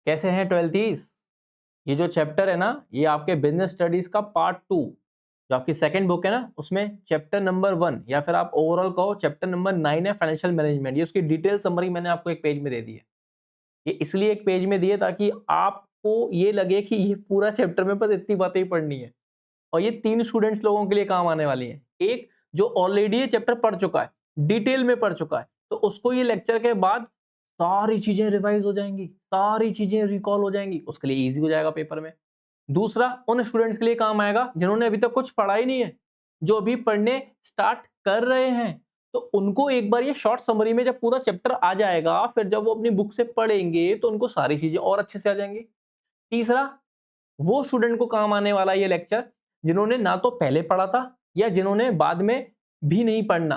कैसे हैं ट्वेल्थीज? ये जो चैप्टर है ना, ये आपके बिजनेस स्टडीज का पार्ट 2 जो आपकी सेकंड बुक है ना, उसमें चैप्टर नंबर 1 या फिर आप ओवरऑल कहो चैप्टर नंबर 9 है फाइनेंशियल मैनेजमेंट। ये उसकी डिटेल समरी मैंने आपको एक पेज में दे दी है। ये इसलिए एक पेज में दिए ताकि आपको ये लगे कि ये पूरा चैप्टर में बस इतनी बातें ही पढ़नी है। और ये 3 स्टूडेंट्स लोगों के लिए काम आने वाली है। एक जो ऑलरेडी ये चैप्टर पढ़ चुका है, डिटेल में पढ़ चुका है, तो उसको ये लेक्चर के बाद सारी चीजें रिवाइज हो जाएंगी, सारी चीजें रिकॉल हो जाएंगी, उसके लिए इजी हो जाएगा पेपर में। दूसरा उन स्टूडेंट्स के लिए काम आएगा जिन्होंने अभी तक कुछ पढ़ा ही नहीं है, जो अभी पढ़ने स्टार्ट कर रहे हैं, तो उनको एक बार ये शॉर्ट समरी में जब पूरा चैप्टर आ जाएगा, फिर जब वो अपनी बुक से पढ़ेंगे तो उनको सारी चीजें और अच्छे से आ जाएंगी। तीसरा वो स्टूडेंट को काम आने वाला ये लेक्चर जिन्होंने ना तो पहले पढ़ा था या जिन्होंने बाद में भी नहीं पढ़ना,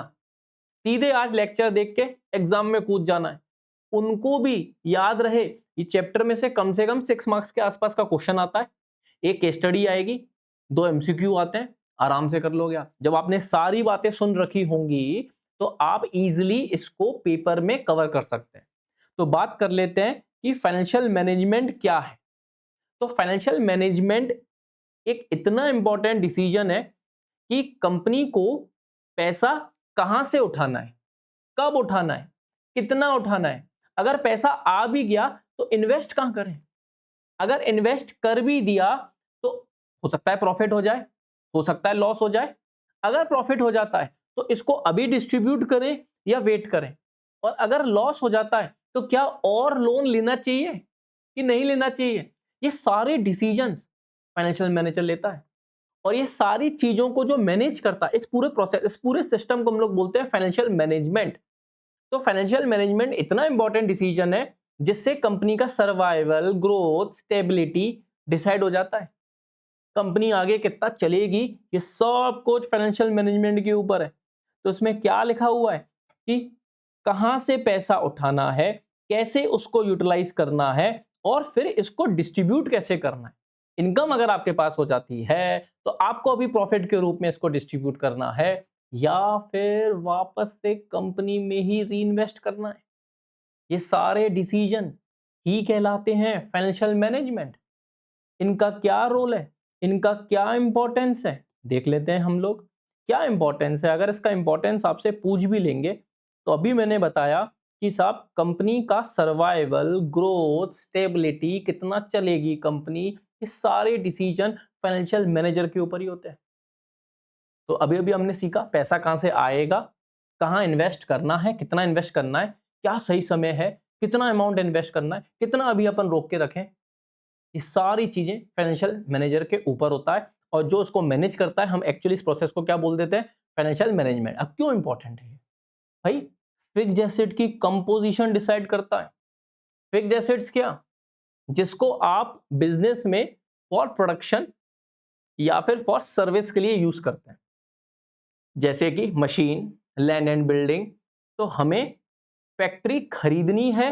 सीधे आज लेक्चर देख के एग्जाम में कूद जाना है, उनको भी याद रहे। ये चैप्टर में से कम 6 मार्क्स के आसपास का क्वेश्चन आता है, एक केस स्टडी आएगी, 2 एमसीक्यू आते हैं, आराम से कर लोगे आप। जब आपने सारी बातें सुन रखी होंगी तो आप इजीली इसको पेपर में कवर कर सकते हैं। तो बात कर लेते हैं कि फाइनेंशियल मैनेजमेंट क्या है। तो फाइनेंशियल मैनेजमेंट एक इतना इंपॉर्टेंट डिसीजन है कि कंपनी को पैसा कहां से उठाना है, कब उठाना है, कितना उठाना है। अगर पैसा आ भी गया तो इन्वेस्ट कहां करें, अगर इन्वेस्ट कर भी दिया तो हो सकता है प्रॉफिट हो जाए, हो सकता है लॉस हो जाए। अगर प्रॉफिट हो जाता है तो इसको अभी डिस्ट्रीब्यूट करें या वेट करें, और अगर लॉस हो जाता है तो क्या और लोन लेना चाहिए कि नहीं लेना चाहिए। ये सारे डिसीजंस फाइनेंशियल मैनेजर लेता है, और ये सारी चीजों को जो मैनेज करता है, इस पूरे प्रोसेस, इस पूरे सिस्टम को हम लोग बोलते हैं फाइनेंशियल मैनेजमेंट। तो फाइनेंशियल मैनेजमेंट इतना इंपॉर्टेंट डिसीजन है जिससे कंपनी का सर्वाइवल, ग्रोथ, स्टेबिलिटी डिसाइड हो जाता है। कंपनी आगे कितना चलेगी ये सब कुछ फाइनेंशियल मैनेजमेंट के ऊपर है। तो इसमें क्या लिखा हुआ है कि कहां से पैसा उठाना है, कैसे उसको यूटिलाइज करना है, और फिर इसको डिस्ट्रीब्यूट कैसे करना है। इनकम अगर आपके पास हो जाती है तो आपको अभी प्रॉफिट के रूप में इसको डिस्ट्रीब्यूट करना है या फिर वापस से कंपनी में ही रीइन्वेस्ट करना है। ये सारे डिसीजन ही कहलाते हैं फाइनेंशियल मैनेजमेंट। इनका क्या रोल है, इनका क्या इंपॉर्टेंस है, देख लेते हैं हम लोग। क्या इंपॉर्टेंस है, अगर इसका इंपॉर्टेंस आपसे पूछ भी लेंगे तो अभी मैंने बताया कि साहब कंपनी का सर्वाइवल, ग्रोथ, स्टेबिलिटी, कितना चलेगी कंपनी, ये सारे डिसीजन फाइनेंशियल मैनेजर के ऊपर ही होते हैं। तो अभी अभी हमने सीखा पैसा कहां से आएगा, कहां इन्वेस्ट करना है, कितना इन्वेस्ट करना है, क्या सही समय है, कितना अमाउंट इन्वेस्ट करना है, कितना अभी अपन रोक के रखें। ये सारी चीजें फाइनेंशियल मैनेजर के ऊपर होता है, और जो उसको मैनेज करता है, हम एक्चुअली इस प्रोसेस को क्या बोल देते हैं, फाइनेंशियल मैनेजमेंट। अब क्यों इंपॉर्टेंट है भाई? फिक्स्ड एसेट की कंपोजिशन डिसाइड करता है। फिक्स्ड एसेट्स क्या, जिसको आप बिजनेस में फॉर प्रोडक्शन या फिर फॉर सर्विस के लिए यूज करते हैं, जैसे कि मशीन, लैंड एंड बिल्डिंग। तो हमें फैक्ट्री खरीदनी है,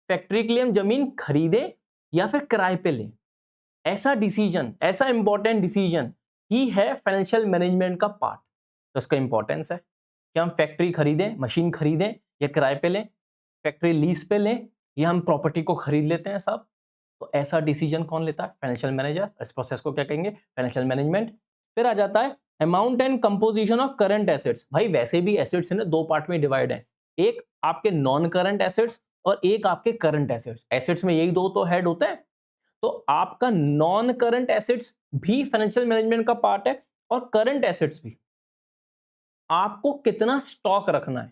फैक्ट्री के लिए हम जमीन खरीदें या फिर किराए पे लें, ऐसा डिसीजन, ऐसा इंपॉर्टेंट डिसीजन ही है फाइनेंशियल मैनेजमेंट का पार्ट। तो इसका इंपॉर्टेंस है कि हम फैक्ट्री खरीदें, मशीन खरीदें या किराए पे लें, फैक्ट्री लीज पे लें या हम प्रॉपर्टी को खरीद लेते हैं सब। तो ऐसा डिसीजन कौन लेता है, फाइनेंशियल मैनेजर। इस प्रोसेस को क्या कहेंगे, फाइनेंशियल मैनेजमेंट। फिर आ जाता है amount and composition of current assets. भाई वैसे भी एसेट्स ने 2 पार्ट में डिवाइड है, एक आपके नॉन करंट एसेट्स और एक आपके करंट एसेट्स। एसेट्स में यही 2 तो हेड होते हैं। तो आपका नॉन करंट एसेट्स भी फाइनेंशियल मैनेजमेंट का पार्ट है, और करंट एसेट्स भी। आपको कितना स्टॉक रखना है,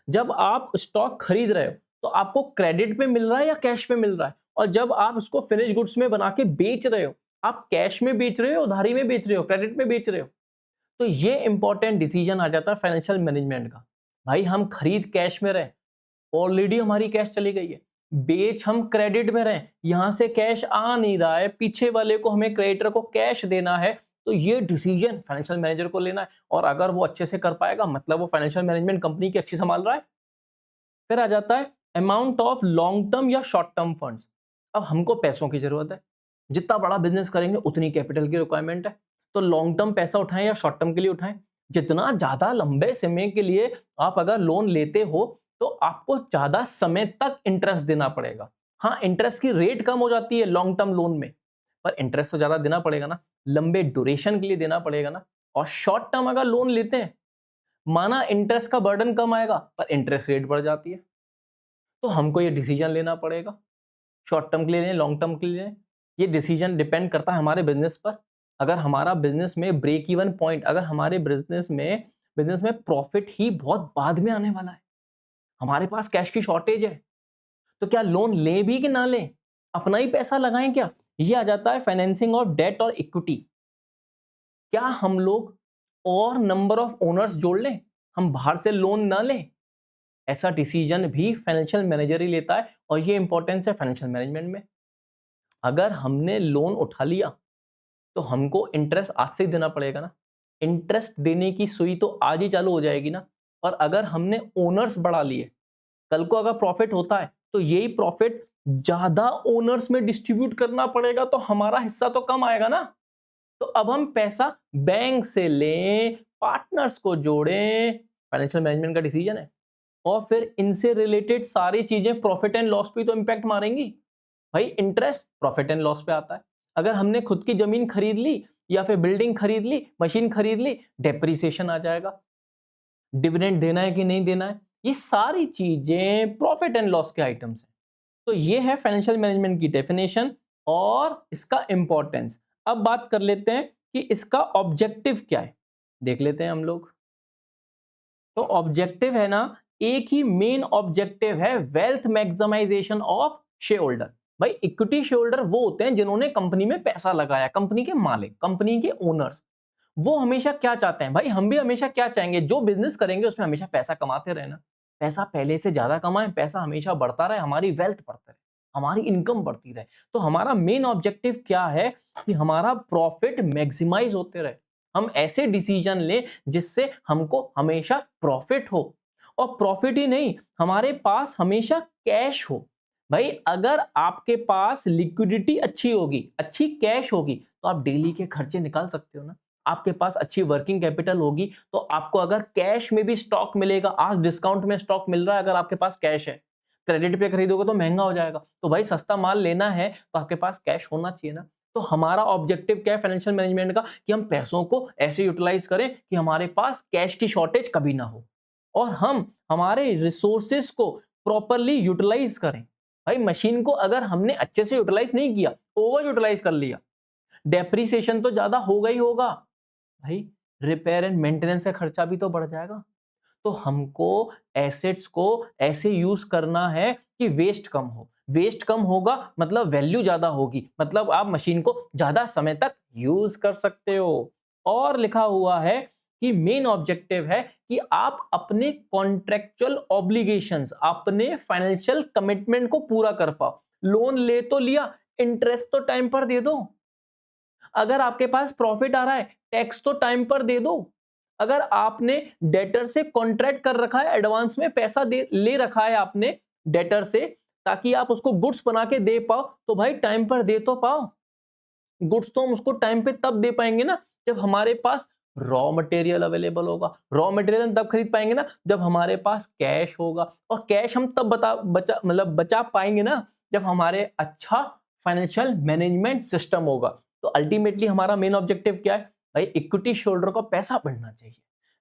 जब आप स्टॉक खरीद रहे हो तो आपको क्रेडिट पे मिल रहा है या कैश पे मिल रहा है, और जब आप उसको फिनिश गुड्स में बना के बेच रहे हो, आप कैश में बेच रहे हो, उधारी में बेच रहे हो, क्रेडिट में बेच रहे हो। तो ये इंपॉर्टेंट डिसीजन आ जाता है फाइनेंशियल मैनेजमेंट का। भाई हम खरीद कैश में रहे, ऑलरेडी हमारी कैश चली गई है, बेच हम क्रेडिट में रहे, यहां से कैश आ नहीं रहा है, पीछे वाले को, हमें क्रेडिटर को कैश देना है। तो ये डिसीजन फाइनेंशियल मैनेजर को लेना है, और अगर वो अच्छे से कर पाएगा मतलब वो फाइनेंशियल मैनेजमेंट कंपनी की अच्छी संभाल रहा है। फिर आ जाता है अमाउंट ऑफ लॉन्ग टर्म या शॉर्ट टर्म फंड्स। अब हमको पैसों की जरूरत है, जितना बड़ा बिजनेस करेंगे उतनी कैपिटल की रिक्वायरमेंट है। तो लॉन्ग टर्म पैसा उठाएं या शॉर्ट टर्म के लिए उठाएं। जितना ज्यादा लंबे समय के लिए आप अगर लोन लेते हो तो आपको ज्यादा समय तक इंटरेस्ट देना पड़ेगा, हाँ, इंटरेस्ट की रेट कम हो जाती है लॉन्ग टर्म लोन में, पर इंटरेस्ट तो ज्यादा देना पड़ेगा ना, लंबे ड्यूरेशन के लिए देना पड़ेगा ना। और शॉर्ट टर्म अगर लोन लेते हैं, माना इंटरेस्ट का बर्डन कम आएगा पर इंटरेस्ट रेट बढ़ जाती है, तो हमको ये डिसीजन लेना पड़ेगा, शॉर्ट टर्म के लिए लें, लॉन्ग टर्म के लिए लें। ये डिसीजन डिपेंड करता है हमारे बिजनेस पर। अगर हमारा बिजनेस में ब्रेक इवन पॉइंट, अगर हमारे बिजनेस में प्रॉफिट ही बहुत बाद में आने वाला है, हमारे पास कैश की शॉर्टेज है, तो क्या लोन लें भी कि ना लें, अपना ही पैसा लगाएं क्या? ये आ जाता है फाइनेंसिंग ऑफ डेट और इक्विटी। क्या हम लोग और नंबर ऑफ ओनर्स जोड़ लें, हम बाहर से लोन ना लें? ऐसा डिसीजन भी फाइनेंशियल मैनेजर ही लेता है, और ये इंपॉर्टेंस है फाइनेंशियल मैनेजमेंट में। अगर हमने लोन उठा लिया तो हमको इंटरेस्ट आज से ही देना पड़ेगा ना, इंटरेस्ट देने की सुई तो आज ही चालू हो जाएगी ना। और अगर हमने ओनर्स बढ़ा लिए, कल को अगर प्रॉफिट होता है तो यही प्रॉफिट ज्यादा ओनर्स में डिस्ट्रीब्यूट करना पड़ेगा, तो हमारा हिस्सा तो कम आएगा ना। तो अब हम पैसा बैंक से लें, पार्टनर्स को जोड़ें, फाइनेंशियल मैनेजमेंट का डिसीजन है। और फिर इनसे रिलेटेड सारी चीजें प्रॉफिट एंड लॉस पे तो इंपैक्ट मारेंगी। भाई इंटरेस्ट प्रॉफिट एंड लॉस पे आता है। अगर हमने खुद की जमीन खरीद ली या फिर बिल्डिंग खरीद ली, मशीन खरीद ली, डेप्रिसिएशन आ जाएगा। डिविडेंड देना है कि नहीं देना है, ये सारी चीजें प्रॉफिट एंड लॉस के आइटम्स हैं। तो ये है फाइनेंशियल मैनेजमेंट की डेफिनेशन और इसका इंपॉर्टेंस। अब बात कर लेते हैं कि इसका ऑब्जेक्टिव क्या है, देख लेते हैं हम लोग। तो ऑब्जेक्टिव है ना, एक ही मेन ऑब्जेक्टिव है, wealth maximisation of share holder. भाई इक्विटी शेयर होल्डर वो होते हैं जिन्होंने कंपनी में पैसा लगाया, कंपनी के मालिक, कंपनी के ओनर्स। वो हमेशा क्या चाहते हैं, भाई हम भी हमेशा क्या चाहेंगे, जो बिजनेस करेंगे उसमें हमेशा पैसा कमाते रहना, पैसा पहले से ज्यादा कमाएं, पैसा हमेशा बढ़ता रहे, हमारी वेल्थ बढ़ती रहे, हमारी इनकम बढ़ती रहे। तो हमारा मेन ऑब्जेक्टिव क्या है कि हमारा प्रॉफिट मैक्सिमाइज होते रहे, हम ऐसे डिसीजन लें जिससे हमको हमेशा प्रॉफिट हो। और प्रॉफिट ही नहीं, हमारे पास हमेशा कैश हो। भाई अगर आपके पास लिक्विडिटी अच्छी होगी, अच्छी कैश होगी, तो आप डेली के खर्चे निकाल सकते हो ना। आपके पास अच्छी वर्किंग कैपिटल होगी तो आपको अगर कैश में भी स्टॉक मिलेगा, आज डिस्काउंट में स्टॉक मिल रहा है, अगर आपके पास कैश है, क्रेडिट पे खरीदोगे तो महंगा हो जाएगा। तो भाई सस्ता माल लेना है तो आपके पास कैश होना चाहिए ना। तो हमारा ऑब्जेक्टिव क्या है फाइनेंशियल मैनेजमेंट का, कि हम पैसों को ऐसे यूटिलाइज करें कि हमारे पास कैश की शॉर्टेज कभी ना हो, और हम हमारे रिसोर्सेस को प्रॉपरली यूटिलाइज करें। भाई मशीन को अगर हमने अच्छे से यूटिलाइज नहीं किया, ओवर यूटिलाइज कर लिया, डेप्रिसिएशन तो ज्यादा होगा ही होगा, भाई रिपेयर एंड मेंटेनेंस का खर्चा भी तो बढ़ जाएगा। तो हमको एसेट्स को ऐसे यूज करना है कि वेस्ट कम हो, वेस्ट कम होगा मतलब वैल्यू ज्यादा होगी, मतलब आप मशीन को ज्यादा समय तक यूज कर सकते हो। और लिखा हुआ है कि मेन ऑब्जेक्टिव है कि आप अपने कॉन्ट्रेक्चुअल ऑब्लिगेशंस, अपने फाइनेंशियल कमिटमेंट को पूरा कर पाओ। लोन ले तो लिया, इंटरेस्ट तो टाइम पर दे दो। अगर आपके पास प्रॉफिट आ रहा है, टैक्स तो टाइम पर दे दो। अगर आपने डेटर से कॉन्ट्रैक्ट कर रखा है, एडवांस में पैसा दे ले रखा है आपने डेटर से, ताकि आप उसको गुड्स बना के दे पाओ, तो भाई टाइम पर दे तो पाओ। गुड्स तो हम उसको टाइम पे तब दे पाएंगे ना जब हमारे पास रॉ मटेरियल अवेलेबल होगा। रॉ मटेरियल तब खरीद पाएंगे ना जब हमारे पास कैश होगा, और कैश हम तब बचा पाएंगे ना जब हमारे अच्छा फाइनेंशियल मैनेजमेंट सिस्टम होगा। तो अल्टीमेटली हमारा मेन ऑब्जेक्टिव क्या है, भाई इक्विटी शेयरहोल्डर को पैसा बढ़ना चाहिए,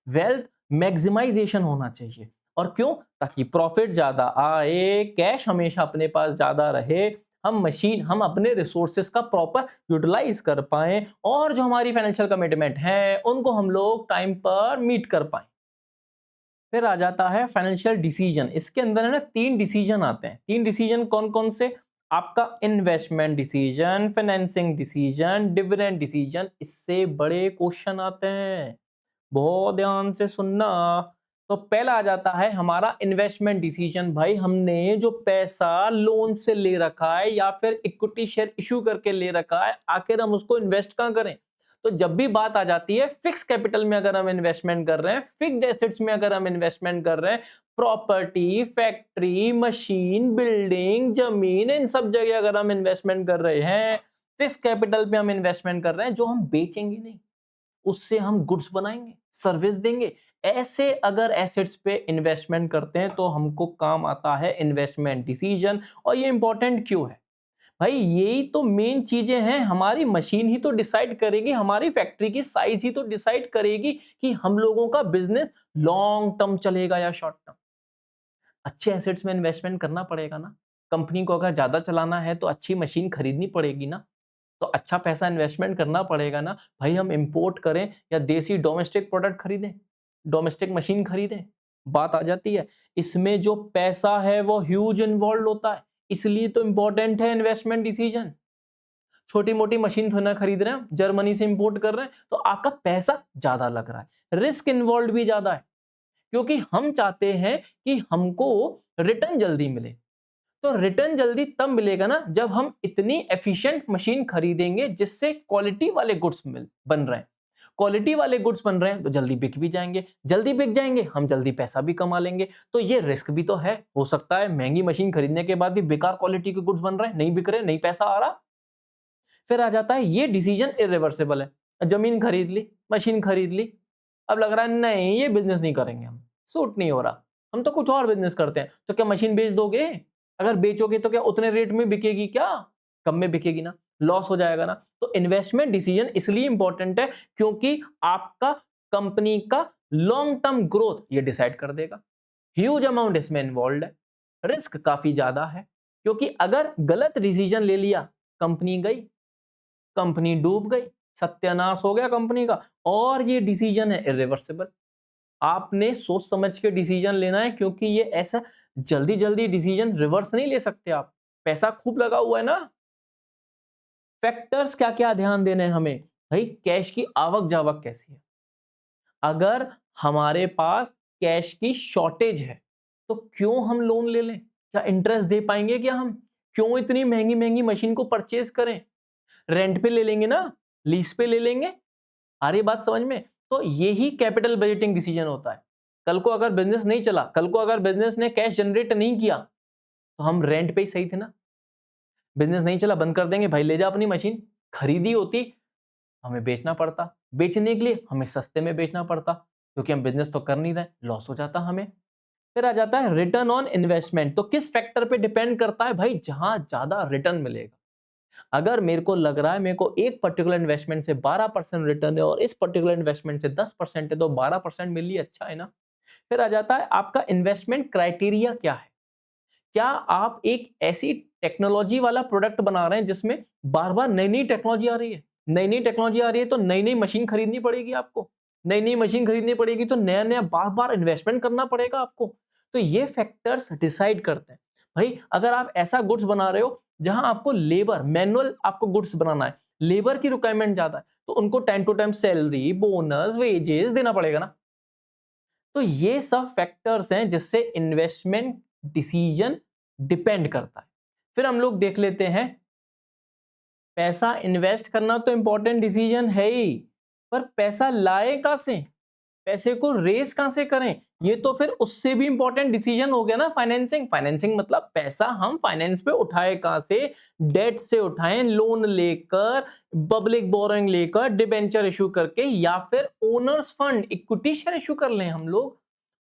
वेल्थ मैक्सिमाइजेशन होना चाहिए। और क्यों? ताकि प्रॉफिट ज्यादा आए, कैश हमेशा अपने पास ज्यादा रहे, हम अपने रिसोर्सेस का प्रॉपर यूटिलाइज कर पाएं, और जो हमारी फाइनेंशियल कमिटमेंट है उनको हम लोग टाइम पर मीट कर पाएं। फिर आ जाता है फाइनेंशियल डिसीजन। इसके अंदर है ना 3 डिसीजन आते हैं। 3 डिसीजन कौन कौन से? आपका investment decision, financing decision, dividend decision. इससे बड़े क्वेश्चन आते हैं, बहुत ध्यान से सुनना। तो पहला आ जाता है हमारा इन्वेस्टमेंट डिसीजन। भाई हमने जो पैसा लोन से ले रखा है या फिर इक्विटी शेयर इश्यू करके ले रखा है, आखिर हम उसको इन्वेस्ट कहां करें? तो जब भी बात आ जाती है फिक्स कैपिटल में, अगर हम इन्वेस्टमेंट कर रहे हैं, फिक्स्ड एसेट्स में अगर हम इन्वेस्टमेंट कर रहे हैं, प्रॉपर्टी, फैक्ट्री, मशीन, बिल्डिंग, जमीन, इन सब जगह अगर हम इन्वेस्टमेंट कर रहे हैं, फिक्स कैपिटल पे हम इन्वेस्टमेंट कर रहे हैं, जो हम बेचेंगे नहीं, उससे हम गुड्स बनाएंगे, सर्विस देंगे, ऐसे अगर एसेट्स पे इन्वेस्टमेंट करते हैं तो हमको काम आता है इन्वेस्टमेंट डिसीजन। और ये इंपॉर्टेंट क्यों है भाई? यही तो मेन चीजें हैं। हमारी मशीन ही तो डिसाइड करेगी, हमारी फैक्ट्री की साइज ही तो डिसाइड करेगी कि हम लोगों का बिजनेस लॉन्ग टर्म चलेगा या शॉर्ट टर्म। अच्छे एसेट्स में इन्वेस्टमेंट करना पड़ेगा ना। कंपनी को अगर ज्यादा चलाना है तो अच्छी मशीन खरीदनी पड़ेगी ना, तो अच्छा पैसा इन्वेस्टमेंट करना पड़ेगा ना। भाई हम इंपोर्ट करें या देसी डोमेस्टिक प्रोडक्ट खरीदें, डोमेस्टिक मशीन खरीदें, बात आ जाती है। इसमें जो पैसा है वो ह्यूज इन्वॉल्व होता है, इसलिए तो इंपॉर्टेंट है इन्वेस्टमेंट डिसीजन। छोटी मोटी मशीन थोड़ा ना खरीद रहे हैं, जर्मनी से इंपोर्ट कर रहे हैं तो आपका पैसा ज्यादा लग रहा है, रिस्क इन्वॉल्व भी ज्यादा है, क्योंकि हम चाहते हैं कि हमको रिटर्न जल्दी मिले। तो रिटर्न जल्दी तब मिलेगा ना जब हम इतनी एफिशिएंट मशीन खरीदेंगे जिससे क्वालिटी वाले गुड्स बन रहे हैं। क्वालिटी वाले गुड्स बन रहे हैं तो जल्दी बिक भी जाएंगे, जल्दी बिक जाएंगे हम जल्दी पैसा भी कमा लेंगे। तो ये रिस्क भी तो है। हो सकता है महंगी मशीन खरीदने के बाद भी बेकार क्वालिटी के गुड्स बन रहे हैं, नहीं बिक रहे, नहीं पैसा आ रहा। फिर आ जाता है ये डिसीजन इरिवर्सिबल है। जमीन खरीद ली, मशीन खरीद ली, अब लग रहा है नहीं ये बिजनेस नहीं करेंगे, हम सूट नहीं हो रहा, हम तो कुछ और बिजनेस करते हैं। तो क्या मशीन बेच दोगे? अगर बेचोगे तो क्या उतने रेट में बिकेगी? क्या कम में बिकेगी ना, लॉस हो जाएगा ना। तो इन्वेस्टमेंट डिसीजन इसलिए इंपॉर्टेंट है क्योंकि आपका कंपनी का लॉन्ग टर्म ग्रोथ ये डिसाइड कर देगा। ह्यूज अमाउंट इसमें इन्वॉल्व है, रिस्क काफी ज्यादा है, क्योंकि अगर गलत डिसीजन ले लिया कंपनी गई, कंपनी डूब गई, सत्यानाश हो गया कंपनी का। और ये डिसीजन है इरिवर्सिबल। आपने सोच समझ के डिसीजन लेना है, क्योंकि ये ऐसा जल्दी जल्दी डिसीजन रिवर्स नहीं ले सकते आप, पैसा खूब लगा हुआ है ना। फैक्टर्स क्या क्या ध्यान देने हैं हमें भाई? कैश की आवक जावक कैसी है? अगर हमारे पास कैश की शॉर्टेज है तो क्यों हम लोन ले लें? क्या इंटरेस्ट दे पाएंगे? क्या हम क्यों इतनी महंगी महंगी मशीन को परचेज करें? रेंट पे ले लेंगे ना, लीज पे ले लेंगे। आ रही बात समझ में? तो यही कैपिटल बजटिंग डिसीजन होता है। कल को अगर बिजनेस नहीं चला, कल को अगर बिजनेस ने कैश जनरेट नहीं किया, तो हम रेंट पे ही सही थे ना। बिजनेस नहीं चला, बंद कर देंगे, भाई ले जा अपनी मशीन। खरीदी होती, हमें बेचना पड़ता, बेचने के लिए हमें सस्ते में बेचना पड़ता, क्योंकि हम बिजनेस तो कर नहीं रहे, लॉस हो जाता हमें। फिर आ जाता है रिटर्न ऑन इन्वेस्टमेंट। तो किस फैक्टर पे डिपेंड करता है भाई? जहां ज्यादा रिटर्न मिलेगा। अगर मेरे को लग रहा है मेरे को एक पर्टिकुलर इन्वेस्टमेंट से 12% रिटर्न है और इस पर्टिकुलर इन्वेस्टमेंट से 10% है, तो 12% मिल लिया, अच्छा है ना। फिर आ जाता है आपका इन्वेस्टमेंट क्राइटेरिया क्या है। क्या आप एक ऐसी टेक्नोलॉजी वाला प्रोडक्ट बना रहे हैं जिसमें बार बार नई नई टेक्नोलॉजी आ रही है? नई नई टेक्नोलॉजी आ रही है तो नई नई मशीन खरीदनी पड़ेगी आपको, नई नई मशीन खरीदनी पड़ेगी तो नया नया बार बार इन्वेस्टमेंट करना पड़ेगा आपको। तो ये फैक्टर्स डिसाइड करते हैं भाई। अगर आप ऐसा गुड्स बना रहे हो जहां आपको लेबर मैनुअल, आपको गुड्स बनाना है, लेबर की रिक्वायरमेंट ज्यादा है, तो उनको time to time salary, bonus, wages देना पड़ेगा ना। तो ये सब फैक्टर्स हैं जिससे इन्वेस्टमेंट डिसीजन डिपेंड करता है। फिर हम लोग देख लेते हैं, पैसा इन्वेस्ट करना तो इंपॉर्टेंट डिसीजन है ही, पर पैसा लाए कहां से, पैसे को रेस कहां से करें, ये तो फिर उससे भी इंपॉर्टेंट डिसीजन हो गया ना। फाइनेंसिंग, फाइनेंसिंग मतलब पैसा हम फाइनेंस पे उठाए कहां से? डेट से उठाएं, लोन लेकर, पब्लिक बोरोइंग लेकर, डिबेंचर इशू करके, या फिर owner's fund, equity share issue कर लें हम लोग।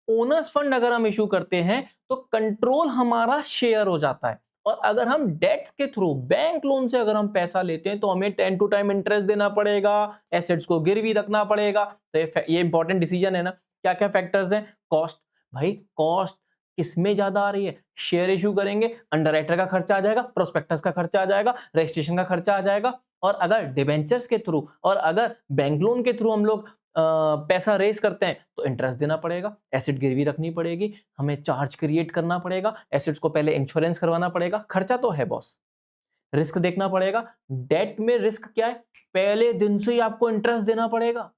ओनर्स फंड अगर हम इशू करते हैं तो कंट्रोल हमारा शेयर हो जाता है। और अगर हम डेट्स के थ्रू, बैंक लोन से अगर हम पैसा लेते हैं तो हमें टाइम टू टाइम इंटरेस्ट देना पड़ेगा, एसेट्स को गिरवी रखना पड़ेगा। तो ये इंपॉर्टेंट डिसीजन है ना। क्या क्या फैक्टर्स हैं? कॉस्ट, भाई कॉस्ट किसमें ज्यादा आ रही है? शेयर इशू करेंगे, अंडरराइटर का खर्चा आ जाएगा, प्रोस्पेक्टस का खर्चा आ जाएगा, रजिस्ट्रेशन का खर्चा आ जाएगा। और अगर डिबेंचर्स के थ्रू और अगर बैंक लोन के थ्रू हम लोग पैसा रेस करते हैं तो इंटरेस्ट देना पड़ेगा, एसेट गिरवी रखनी पड़ेगी, हमें चार्ज क्रिएट करना पड़ेगा, एसेट्स को पहले इंश्योरेंस करवाना पड़ेगा। खर्चा तो है बॉस, रिस्क देखना पड़ेगा। डेट में रिस्क क्या है? पहले दिन से ही आपको इंटरेस्ट देना पड़ेगा।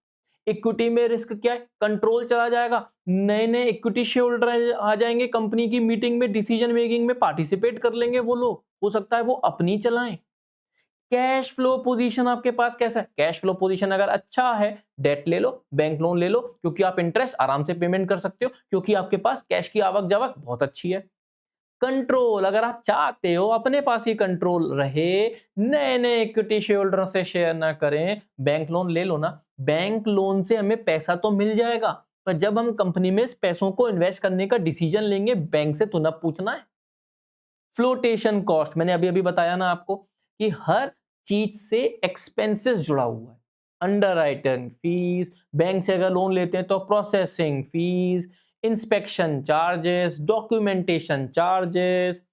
इक्विटी में रिस्क क्या है? कंट्रोल चला जाएगा, नए नए इक्विटी शेयर होल्डर आ जाएंगे, कंपनी की मीटिंग में, डिसीजन मेकिंग में पार्टिसिपेट कर लेंगे वो लोग, हो सकता है वो अपनी चलाएं। कैश फ्लो पोजीशन आपके पास कैसा है? कैश फ्लो पोजीशन अगर अच्छा है, डेट ले लो, बैंक लोन ले लो, क्योंकि आप इंटरेस्ट आराम से पेमेंट कर सकते हो, क्योंकि आपके पास कैश की आवक जावक बहुत अच्छी है। कंट्रोल, अगर आप चाहते हो अपने पास ही कंट्रोल रहे, नए नए इक्विटी शेयर होल्डरों से शेयर ना करें, बैंक लोन ले लो ना। बैंक लोन से हमें पैसा तो मिल जाएगा, पर जब हम कंपनी में इस पैसों को इन्वेस्ट करने का डिसीजन लेंगे, बैंक से तो ना पूछना है। फ्लोटेशन कॉस्ट, मैंने अभी अभी बताया ना आपको कि हर चीज से एक्सपेंसेस जुड़ा हुआ है। अंडरराइटिंग फीस, बैंक से अगर लोन लेते हैं तो processing fees, inspection charges, documentation charges,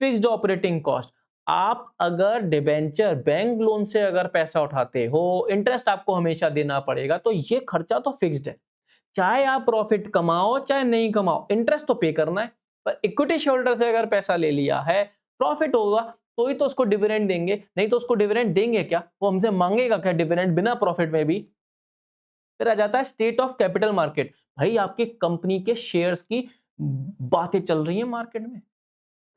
fixed operating cost. आप अगर डिबेंचर बैंक लोन से अगर पैसा उठाते हो, इंटरेस्ट आपको हमेशा देना पड़ेगा, तो ये खर्चा तो फिक्स्ड है। चाहे आप प्रॉफिट कमाओ चाहे नहीं कमाओ, इंटरेस्ट तो पे करना है। पर इक्विटी शेयरहोल्डर से अगर पैसा ले लिया है, प्रॉफिट होगा तो ही तो उसको डिविडेंड देंगे, नहीं तो उसको डिविडेंड देंगे क्या? वो हमसे मांगेगा क्या डिविडेंड बिना प्रॉफिट में भी? फिर आ जाता है स्टेट ऑफ कैपिटल मार्केट। भाई आपकी कंपनी के शेयर्स की बातें चल रही है मार्केट में,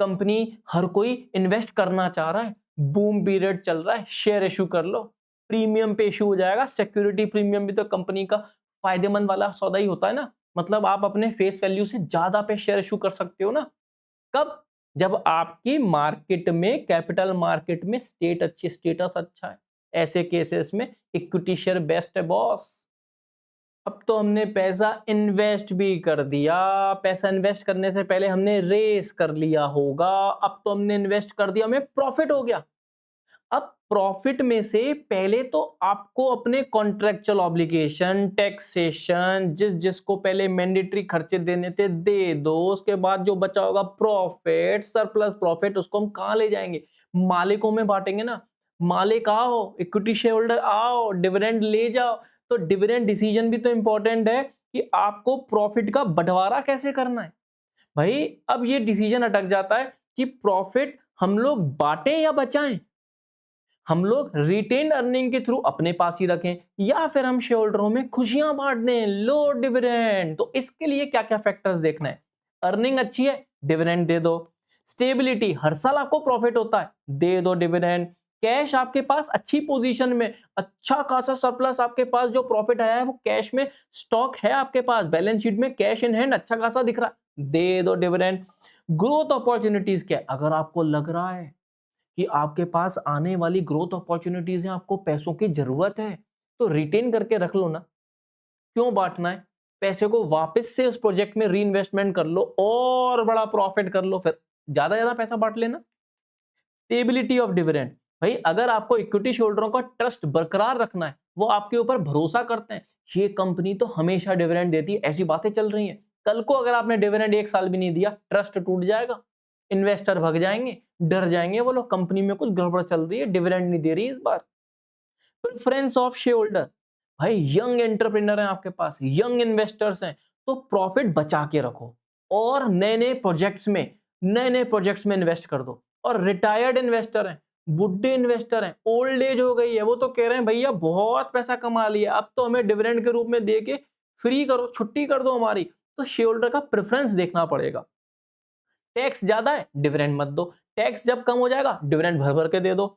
कंपनी हर कोई इन्वेस्ट करना चाह रहा है, बूम पीरियड चल रहा है, शेयर इशू कर लो, प्रीमियम पे इशू हो जाएगा। सिक्योरिटी प्रीमियम भी तो कंपनी का फायदेमंद वाला सौदा ही होता है ना, मतलब आप अपने फेस वैल्यू से ज्यादा पे शेयर इशू कर सकते हो ना। कब? जब आपकी मार्केट में, कैपिटल मार्केट में स्टेटस अच्छा है। ऐसे केसेस में इक्विटी शेयर बेस्ट है बॉस। अब तो हमने पैसा इन्वेस्ट भी कर दिया, पैसा इन्वेस्ट करने से पहले हमने रेस कर लिया होगा, अब तो हमने इन्वेस्ट कर दिया, हमें प्रॉफिट हो गया। अब प्रॉफिट में से पहले तो आपको अपने कॉन्ट्रेक्चुअल ऑब्लिगेशन, टैक्सेशन, जिसको पहले मैंडेटरी खर्चे देने थे दे दो, उसके बाद जो बचा होगा प्रॉफिट, सरप्लस प्रॉफिट, उसको हम कहां ले जाएंगे? मालिकों में बांटेंगे ना। मालिक आओ, इक्विटी शेयर होल्डर आओ, डिविडेंड ले जाओ। तो डिविडेंड डिसीजन भी तो इंपॉर्टेंट है कि आपको प्रॉफिट का बंटवारा कैसे करना है। भाई अब ये डिसीजन अटक जाता है कि प्रॉफिट हम लोग बांटें या बचाएं, हम लोग रिटेन अर्निंग के थ्रू अपने पास ही रखें, या फिर हम शेयर होल्डरों में खुशियां बांट दें, लो डिविडेंड। तो इसके लिए क्या क्या फैक्टर्स देखना है? अर्निंग अच्छी है, डिविडेंड दे दो। स्टेबिलिटी, हर साल आपको प्रॉफिट होता है, दे दो डिविडेंड। कैश आपके पास अच्छी पोजीशन में, अच्छा खासा सरप्लस आपके पास, जो प्रॉफिट आया है वो कैश में स्टॉक है आपके पास, बैलेंस शीट में कैश इन हैंड अच्छा खासा दिख रहा है, दे दो डिविडेंड। ग्रोथ अपॉर्चुनिटीज क्या? अगर आपको लग रहा है कि आपके पास आने वाली ग्रोथ अपॉर्चुनिटीज हैं, आपको पैसों की जरूरत है, तो रिटेन करके रख लो ना। क्यों बांटना है? पैसे को वापस से उस प्रोजेक्ट में री इन्वेस्टमेंट कर लो और बड़ा प्रॉफिट कर लो, फिर ज्यादा पैसा बांट लेना। स्टेबिलिटी ऑफ डिविडेंड, भाई अगर आपको इक्विटी शेयरहोल्डरों का ट्रस्ट बरकरार रखना है, वो आपके ऊपर भरोसा करते हैं, ये कंपनी तो हमेशा डिविडेंड देती है, ऐसी बातें चल रही हैं। कल को अगर आपने डिविडेंड एक साल भी नहीं दिया, ट्रस्ट टूट जाएगा, इन्वेस्टर भग जाएंगे, डर जाएंगे, वो लोग कंपनी में कुछ गड़बड़ चल रही है, डिविडेंड नहीं दे रही इस बार। प्रेफरेंस ऑफ शेयर होल्डर, भाई यंग एंटरप्रेन्योर हैं आपके पास, यंग इन्वेस्टर्स हैं, तो प्रॉफिट बचा के रखो और नए नए प्रोजेक्ट्स में इन्वेस्ट कर दो। और रिटायर्ड इन्वेस्टर हैं, बुढ़े इन्वेस्टर हैं, ओल्ड एज हो गई है, वो तो कह रहे हैं भैया बहुत पैसा कमा लिया, अब तो हमें डिविडेंड के रूप में दे के फ्री करो, छुट्टी कर दो हमारी। तो शेयर होल्डर का प्रेफरेंस देखना पड़ेगा। टैक्स ज्यादा है, डिविडेंड मत दो, टैक्स जब कम हो जाएगा डिविडेंड भर भर के दे दो।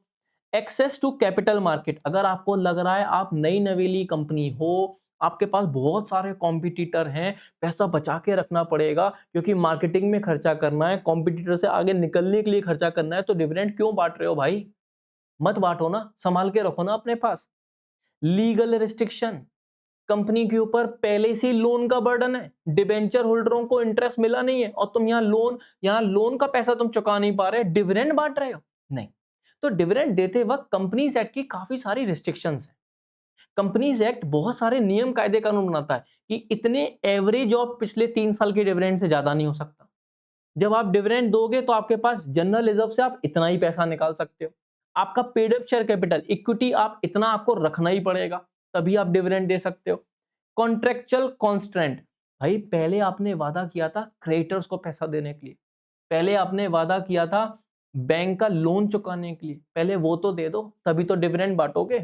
एक्सेस टू कैपिटल मार्केट, अगर आपको लग रहा है आप नई नवेली कंपनी हो, आपके पास बहुत सारे कॉम्पिटिटर हैं, पैसा बचा के रखना पड़ेगा क्योंकि मार्केटिंग में खर्चा करना है, कॉम्पिटिटर से आगे निकलने के लिए खर्चा करना है, तो डिविडेंड क्यों बांट रहे हो भाई? मत बांटो ना, संभाल के रखो ना अपने पास। लीगल रिस्ट्रिक्शन, कंपनी के ऊपर पहले से लोन का बर्डन है, डिबेंचर होल्डरों को इंटरेस्ट मिला नहीं है और तुम यहाँ लोन का पैसा तुम चुका नहीं पा रहे, डिविडेंड बांट रहे हो? नहीं। तो डिविडेंड देते वक्त कंपनीज एक्ट की काफी सारी रिस्ट्रिक्शंस हैं। कंपनीज एक्ट बहुत सारे नियम कायदे कानून बनाता है कि इतने एवरेज ऑफ पिछले 3 साल के डिविडेंड से ज्यादा नहीं हो सकता। जब आप डिविडेंड दोगे तो आपके पास जनरल रिजर्व से आप इतना ही पैसा निकाल सकते हो। आपका paid up share capital, equity आप इतना आपको रखना ही पड़ेगा, तभी आप डिविडेंड दे सकते हो। कॉन्ट्रेक्चुअल कॉन्स्ट्रेंट, भाई पहले आपने वादा किया था क्रेडिटर्स को पैसा देने के लिए, पहले आपने वादा किया था बैंक का लोन चुकाने के लिए, पहले वो तो दे दो, तभी तो डिविडेंड बांटोगे।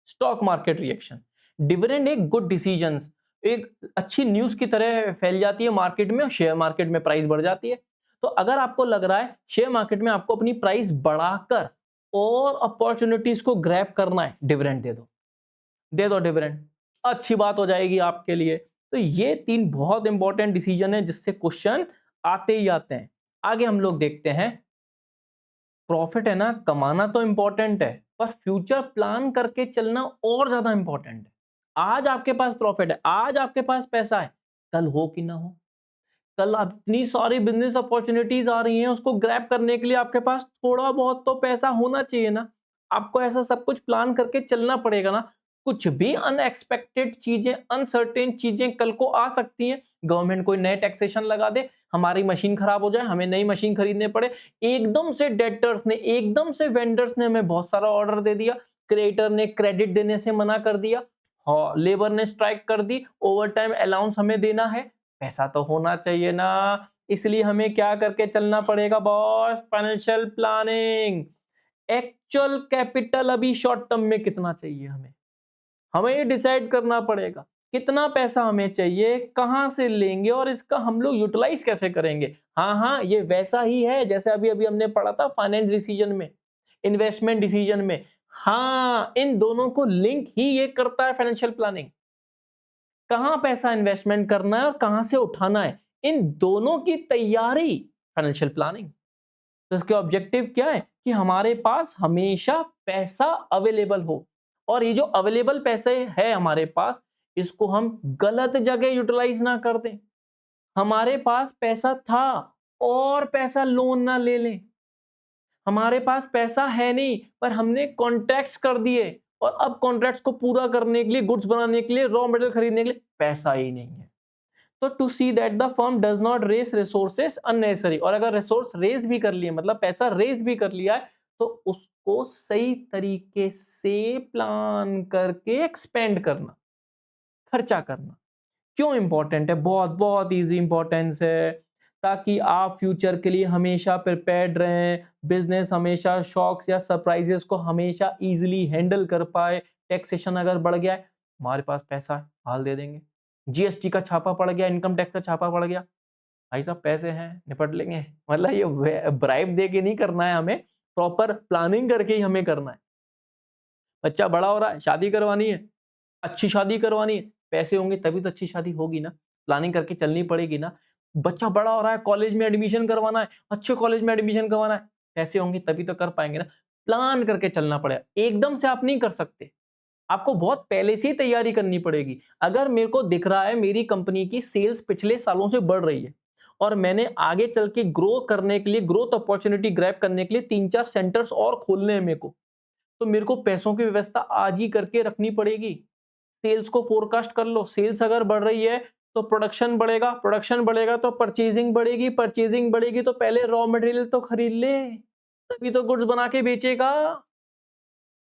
स्टॉक मार्केट रिएक्शन, डिविडेंड एक गुड डिसीजन, एक अच्छी न्यूज की तरह फैल जाती है मार्केट में और शेयर मार्केट में प्राइस बढ़ जाती है। तो अगर आपको लग रहा है शेयर मार्केट में आपको अपनी प्राइस बढ़ाकर और अपॉर्चुनिटीज को ग्रैब करना है, डिविडेंड दे दो डिविडेंड, अच्छी बात हो जाएगी आपके लिए। तो ये 3 बहुत इंपॉर्टेंट डिसीजन है जिससे क्वेश्चन आते ही आते हैं। आगे हम लोग देखते हैं, प्रॉफिट है ना, कमाना तो इंपॉर्टेंट है, पर फ्यूचर प्लान करके चलना और ज्यादा इंपॉर्टेंट है। आज आपके पास प्रॉफिट है, आज आपके पास पैसा है, कल हो कि ना हो, कल इतनी सारी बिजनेस अपॉर्चुनिटीज आ रही हैं, उसको ग्रैब करने के लिए आपके पास थोड़ा बहुत तो पैसा होना चाहिए ना। आपको ऐसा सब कुछ प्लान करके चलना पड़ेगा ना। कुछ भी अनएक्सपेक्टेड चीजें, अनसर्टेन चीजें कल को आ सकती हैं। गवर्नमेंट कोई नए टैक्सेशन लगा दे, हमारी मशीन खराब हो जाए, हमें नई मशीन खरीदने पड़े, एकदम से डेटर्स ने, एकदम से वेंडर्स ने हमें बहुत सारा ऑर्डर दे दिया, क्रिएटर ने क्रेडिट देने से मना कर दिया, हाँ, लेबर ने स्ट्राइक कर दी, ओवर टाइम अलाउंस हमें देना है, पैसा तो होना चाहिए ना। इसलिए हमें क्या करके चलना पड़ेगा boss? Financial planning. Actual capital अभी शॉर्ट टर्म में कितना चाहिए हमें, हमें ये डिसाइड करना पड़ेगा। कितना पैसा हमें चाहिए, कहां से लेंगे और इसका हम लोग यूटिलाइज कैसे करेंगे। हाँ हाँ, ये वैसा ही है जैसे अभी अभी हमने पढ़ा था फाइनेंस डिसीजन में, इन्वेस्टमेंट डिसीजन में। हाँ, इन दोनों को लिंक ही ये करता है फाइनेंशियल प्लानिंग। कहां पैसा इन्वेस्टमेंट करना है और कहां से उठाना है, इन दोनों की तैयारी फाइनेंशियल प्लानिंग। तो इसके ऑब्जेक्टिव क्या है कि हमारे पास हमेशा पैसा अवेलेबल हो, और ये जो अवेलेबल पैसे है हमारे पास, इसको हम गलत जगह यूटिलाइज ना कर दें। हमारे पास पैसा था और पैसा लोन ना ले लें। हमारे पास पैसा है नहीं पर हमने कॉन्ट्रैक्ट्स कर दिए, और अब कॉन्ट्रैक्ट्स को पूरा करने के लिए, गुड्स बनाने के लिए, रॉ मटेरियल खरीदने के लिए पैसा ही नहीं है। तो to see that the firm does not raise resources unnecessary, और अगर रिसोर्स रेज भी कर लिए, मतलब पैसा रेज भी कर लिया है, तो उसको सही तरीके से प्लान करके एक्सपेंड करना, खर्चा करना। क्यों इंपॉर्टेंट है? बहुत बहुत इजी इंपॉर्टेंस है, ताकि आप फ्यूचर के लिए हमेशा प्रिपेयर्ड रहें, बिजनेस हमेशा शॉक्स या सरप्राइजेस को हमेशा इजीली हैंडल कर पाए। टैक्सेशन अगर बढ़ गया है, हमारे पास पैसा है, हाल दे देंगे। जीएसटी का छापा पड़ गया, इनकम टैक्स का छापा पड़ गया, भाई साहब पैसे हैं, निपट लेंगे। मतलब ये ब्राइब दे के नहीं करना है हमें, प्रॉपर प्लानिंग करके ही हमें करना है। बच्चा बड़ा हो रहा है, शादी करवानी है, अच्छी शादी करवानी है, पैसे होंगे तभी तो अच्छी शादी होगी ना, प्लानिंग करके चलनी पड़ेगी ना। बच्चा बड़ा हो रहा है, कॉलेज में एडमिशन करवाना है, अच्छे कॉलेज में एडमिशन करवाना है, पैसे होंगे तभी तो कर पाएंगे ना। प्लान करके चलना पड़ेगा, एकदम से आप नहीं कर सकते, आपको बहुत पहले से ही तैयारी करनी पड़ेगी। अगर मेरे को दिख रहा है मेरी कंपनी की सेल्स पिछले सालों से बढ़ रही है, और मैंने आगे चल के ग्रो करने के लिए, ग्रोथ अपॉर्चुनिटी ग्रैब करने के लिए 3-4 सेंटर्स और खोलने हैं मेरे को, तो मेरे को पैसों की व्यवस्था आज ही करके रखनी पड़ेगी। सेल्स को फोरकास्ट कर लो, सेल्स अगर बढ़ रही है तो प्रोडक्शन बढ़ेगा, प्रोडक्शन बढ़ेगा तो परचेजिंग बढ़ेगी, परचेजिंग बढ़ेगी तो पहले रॉ मटेरियल तो खरीद ले, तभी तो गुड्स बना के बेचेगा।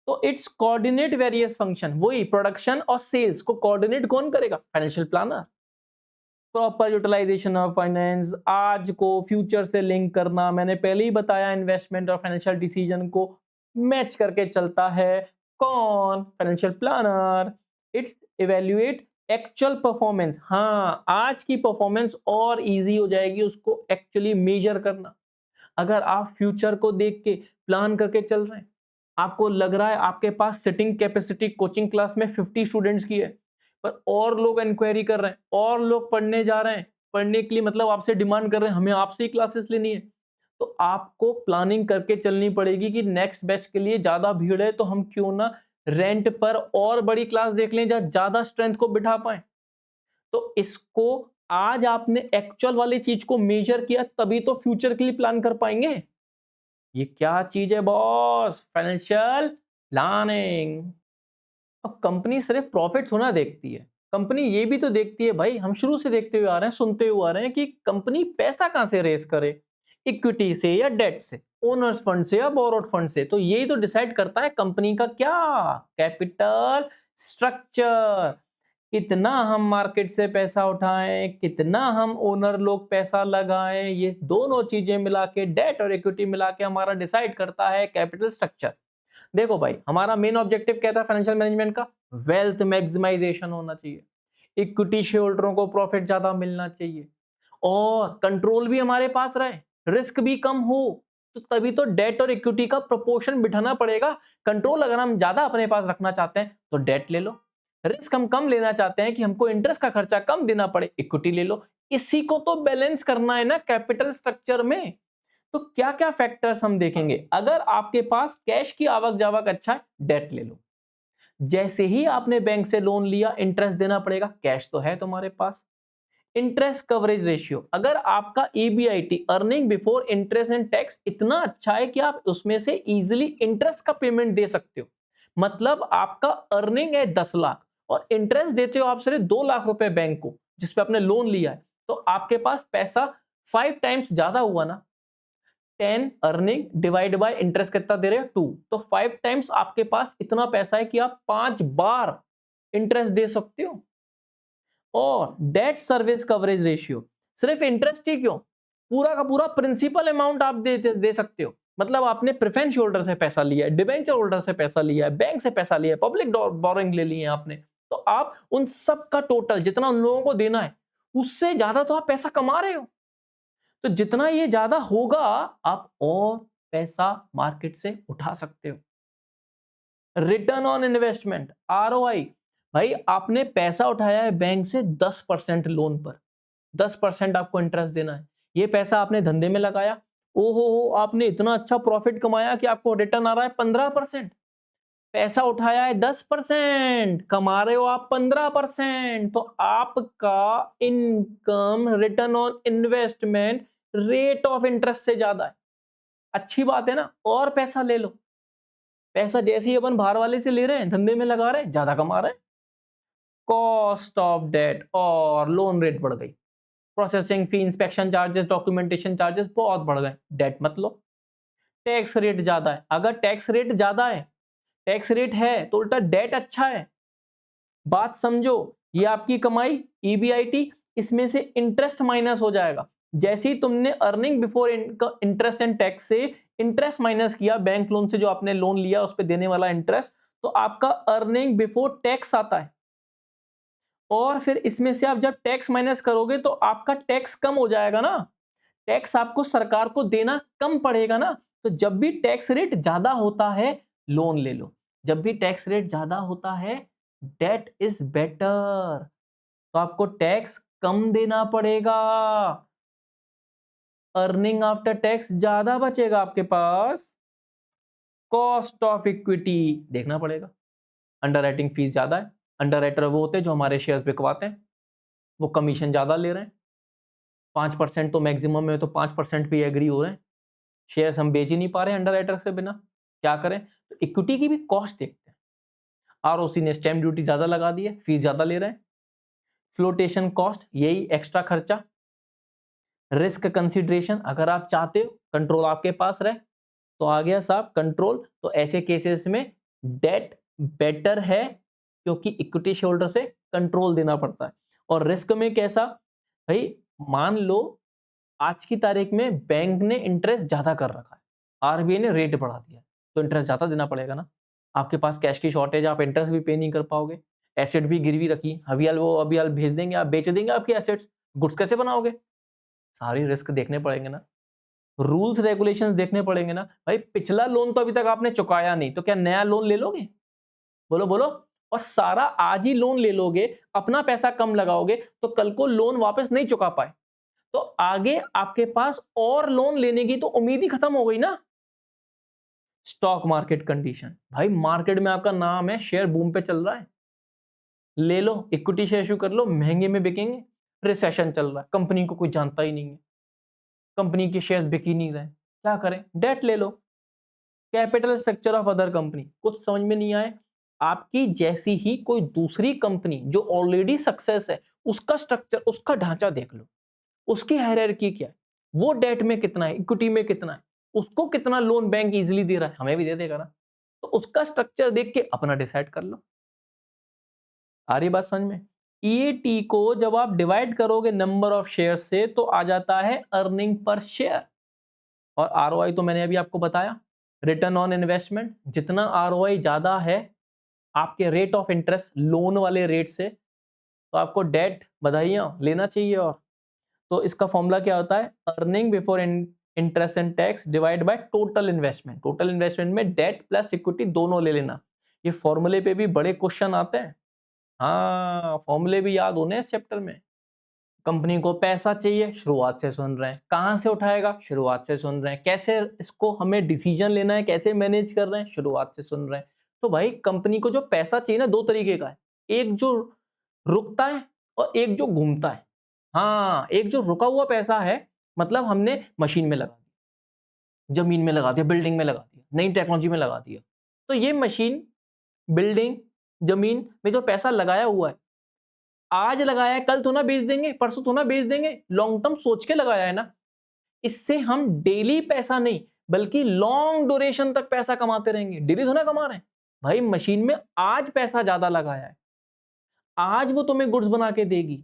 तो इट्स कोऑर्डिनेट वेरियस फंक्शन, वही प्रोडक्शन और सेल्स को कोऑर्डिनेट कौन करेगा? Financial planner. Proper utilisation of finance, आज को फ्यूचर से लिंक करना, मैंने पहले ही बताया, इन्वेस्टमेंट और फाइनेंशियल डिसीजन को मैच करके चलता है कौन? Financial planner. It's evaluate actual performance, हाँ, आज की परफॉर्मेंस और इजी हो जाएगी उसको एक्चुअली मेजर करना। अगर आप फ्यूचर को देख के प्लान करके चल रहे हैं, आपको लग रहा है आपके पास सिटिंग कैपेसिटी कोचिंग क्लास में 50 स्टूडेंट्स की है, पर और लोग इंक्वायरी कर रहे हैं, और लोग पढ़ने जा रहे हैं, पढ़ने के लिए मतलब आपसे डिमांड कर रहे हैं, हमें आपसे ही क्लासेस लेनी है, तो आपको प्लानिंग करके चलनी पड़ेगी कि नेक्स्ट बैच के लिए ज्यादा भीड़ है तो हम क्यों ना रेंट पर और बड़ी क्लास देख लें जहां ज्यादा स्ट्रेंथ को बिठा पाए। तो इसको आज आपने एक्चुअल वाली चीज को मेजर किया, तभी तो फ्यूचर के लिए प्लान कर पाएंगे। ये क्या चीज है बॉस? Financial planning. अब कंपनी सिर्फ प्रॉफिट होना देखती है, कंपनी ये भी तो देखती है भाई, हम शुरू से देखते हुए आ रहे हैं, सुनते हुए आ रहे हैं कि कंपनी पैसा कहां से रेस करे, इक्विटी से या डेट से, ओनर्स फंड से या बोरोड फंड से। तो यही तो डिसाइड करता है कंपनी का क्या? Capital structure. कितना हम मार्केट से पैसा उठाएं, कितना हम ओनर लोग पैसा लगाएं, ये दोनों चीजें मिला के, डेट और इक्विटी मिला के हमारा डिसाइड करता है कैपिटल स्ट्रक्चर। देखो भाई, हमारा मेन ऑब्जेक्टिव क्या था फाइनेंशियल मैनेजमेंट का? वेल्थ मैक्सिमाइजेशन होना चाहिए, इक्विटी शेयर होल्डरों को प्रॉफिट ज्यादा मिलना चाहिए, और कंट्रोल भी हमारे पास रहे, रिस्क भी कम हो। तो तभी तो डेट और इक्विटी का प्रोपोर्शन बिठाना पड़ेगा। कंट्रोल अगर हम ज्यादा अपने पास रखना चाहते हैं तो डेट ले लो, रिस्क हम कम लेना चाहते हैं कि हमको इंटरेस्ट का खर्चा कम देना पड़े, इक्विटी ले लो। इसी को तो बैलेंस करना है ना कैपिटल स्ट्रक्चर में। तो क्या क्या फैक्टर्स हम देखेंगे? अगर आपके पास कैश की आवक जावक अच्छा है, डेट ले लो। जैसे ही आपने बैंक से लोन लिया इंटरेस्ट देना पड़ेगा, कैश तो है तुम्हारे पास। इंटरेस्ट कवरेज रेशियो, अगर आपका EBIT earning before interest and tax इतना अच्छा है कि आप उसमें से इजीली इंटरेस्ट का पेमेंट दे सकते हो, मतलब आपका अर्निंग है 10 लाख और इंटरेस्ट देते हो आप सिर्फ 2 लाख रुपए बैंक को जिसपे आपने लोन लिया है, तो आपके पास पैसा 5 टाइम्स ज्यादा हुआ ना। 10 अर्निंग डिवाइड बाय इंटरेस्ट कितना दे रहे हो 2, तो 5 टाइम्स आपके पास इतना पैसा है कि आप 5 बार इंटरेस्ट दे सकते हो। और डेट सर्विस कवरेज रेशियो, सिर्फ इंटरेस्ट ही क्यों, पूरा का पूरा प्रिंसिपल अमाउंट आप दे सकते हो। मतलब आपने प्रेफरेंस होल्डर से पैसा लिया है, डिबेंचर होल्डर से पैसा लिया है, बैंक से पैसा लिया है, पब्लिक बोरोइंग ले लिए हैं आपने, तो आप उन सब का टोटल जितना उन लोगों को देना है उससे ज्यादा तो आप पैसा कमा रहे हो। तो जितना ये ज्यादा होगा आप और पैसा मार्केट से उठा सकते हो। रिटर्न ऑन इन्वेस्टमेंट, आरओआई, भाई आपने पैसा उठाया है बैंक से 10% लोन पर, 10% आपको इंटरेस्ट देना है। ये पैसा आपने धंधे में लगाया, ओहो आपने इतना अच्छा प्रॉफिट कमाया कि आपको रिटर्न आ रहा है 15%। पैसा उठाया है 10%, कमा रहे हो आप 15%, तो आपका income return on investment rate of interest से ज्यादा है। अच्छी बात है ना, और पैसा ले लो। पैसा जैसे ही अपन बाहर वाले से ले रहे हैं, धंधे में लगा रहे हैं, ज्यादा कमा रहे हैं। कॉस्ट ऑफ डेट और लोन रेट बढ़ गई, processing fee, inspection charges, documentation charges बहुत बढ़ गए, डेट मत लो। टैक्स रेट ज्यादा है, अगर टैक्स रेट ज्यादा है, टैक्स रेट है तो उल्टा डेट अच्छा है। बात समझो, ये आपकी कमाई ईबीआईटी, इसमें से इंटरेस्ट माइनस हो जाएगा। जैसे ही तुमने earning before interest and tax से इंटरेस्ट माइनस किया, बैंक लोन से जो आपने लोन लिया उस पर देने वाला इंटरेस्ट, तो आपका अर्निंग बिफोर टैक्स आता है। और फिर इसमें से आप जब टैक्स माइनस करोगे तो आपका टैक्स कम हो जाएगा ना, टैक्स आपको सरकार को देना कम पड़ेगा ना। तो जब भी टैक्स रेट ज्यादा होता है लोन ले लो, जब भी टैक्स रेट ज्यादा होता है डेट इज बेटर, तो आपको टैक्स कम देना पड़ेगा, अर्निंग आफ्टर टैक्स ज्यादा बचेगा आपके पास। कॉस्ट ऑफ इक्विटी देखना पड़ेगा, अंडरराइटिंग फीस ज्यादा है, अंडरराइटर वो होते हैं जो हमारे शेयर्स बिकवाते हैं, वो कमीशन ज्यादा ले रहे हैं, 5% तो मैक्सिमम है, तो 5% पे एग्री हो रहे हैं, शेयर्स हम बेच ही नहीं पा रहे हैं अंडरराइटर से बिना, क्या करें। तो इक्विटी की भी कॉस्ट देखते हैं, आरओसी ने स्टैम्प ड्यूटी ज्यादा लगा दी है, फीस ज्यादा ले रहे हैं, फ्लोटेशन कॉस्ट यही एक्स्ट्रा खर्चा, रिस्क कंसीडरेशन, अगर आप चाहते हो कंट्रोल आपके पास रहे तो आ गया साहब कंट्रोल, तो ऐसे केसेस में डेट बेटर है क्योंकि इक्विटी शेयरहोल्डर से कंट्रोल देना पड़ता है। और रिस्क में कैसा, भाई मान लो आज की तारीख में बैंक ने इंटरेस्ट ज्यादा कर रखा है, आरबीआई ने रेट बढ़ा दिया, तो इंटरेस्ट ज्यादा देना पड़ेगा ना। आपके पास कैश की शॉर्टेज, आप इंटरेस्ट भी पे नहीं कर पाओगे, एसेट भी गिरवी रखी, अभी हाल भेज देंगे, आप बेच देंगे आपकी एसेट्स, गुड्स कैसे बनाओगे, सारी रिस्क देखने पड़ेंगे ना, रूल्स रेगुलेशंस देखने पड़ेंगे ना। भाई पिछला लोन तो अभी तक आपने चुकाया नहीं, तो क्या नया लोन ले लोगे, बोलो बोलो। और सारा आज ही लोन ले लोगे, अपना पैसा कम लगाओगे, तो कल को लोन वापस नहीं चुका पाए तो आगे आपके पास और लोन लेने की तो उम्मीद ही खत्म हो गई ना। स्टॉक मार्केट कंडीशन, भाई मार्केट में आपका नाम है, शेयर बूम पे चल रहा है, ले लो इक्विटी शेयर इश्यू कर लो, महंगे में बिकेंगे। रिसेशन चल रहा है, कंपनी को कोई जानता ही नहीं है, कंपनी के शेयर्स बिक ही नहीं रहे, क्या करें, डेट ले लो। Capital structure of other company, कुछ समझ में नहीं आए, आपकी जैसी ही कोई दूसरी कंपनी जो ऑलरेडी सक्सेस है, उसका स्ट्रक्चर, उसका ढांचा देख लो, उसकी हायरार्की क्या है, वो डेट में कितना है, इक्विटी में कितना है, उसको कितना लोन बैंक इजीली दे रहा है, हमें भी दे देगा ना, तो उसका स्ट्रक्चर देख के अपना डिसाइड कर लो। आ रही बात समझ में। ईएटी को जब आप डिवाइड करोगे नंबर ऑफ शेयर से तो आ जाता है अर्निंग पर शेयर, और आरओआई तो मैंने अभी आपको बताया, रिटर्न ऑन इन्वेस्टमेंट, जितना आरओआई ज्यादा है आपके रेट ऑफ इंटरेस्ट लोन वाले रेट से, तो आपको डेट बधाइयां लेना चाहिए। और तो इसका फॉर्मूला क्या होता है, earning before interest and tax divide by total investment, total investment में डेट प्लस इक्विटी दोनों ले लेना। ये फॉर्मूले पे भी बड़े क्वेश्चन आते हैं, हाँ फॉर्मूले भी याद होने इस चैप्टर में। कंपनी को पैसा चाहिए, शुरुआत से सुन रहे हैं, कहां से उठाएगा, शुरुआत से सुन रहे हैं, कैसे इसको हमें डिसीजन लेना है, कैसे मैनेज कर रहे हैं, शुरुआत से सुन रहे हैं। तो भाई कंपनी को जो पैसा चाहिए ना, दो तरीके का है, एक जो रुकता है और एक जो घूमता है। हाँ, एक जो रुका हुआ पैसा है, मतलब हमने मशीन में लगा दिया, जमीन में लगा दिया, बिल्डिंग में लगा दिया, नई टेक्नोलॉजी में लगा दिया। तो ये मशीन, बिल्डिंग, जमीन में जो पैसा लगाया हुआ है, आज लगाया है, कल तो ना बेच देंगे, परसों तो ना बेच देंगे, लॉन्ग टर्म सोच के लगाया है ना। इससे हम डेली पैसा नहीं, बल्कि लॉन्ग ड्यूरेशन तक पैसा कमाते रहेंगे। डेली तो ना कमा रहे हैं भाई, मशीन में आज पैसा ज्यादा लगाया है, आज वो तुम्हें गुड्स बना के देगी,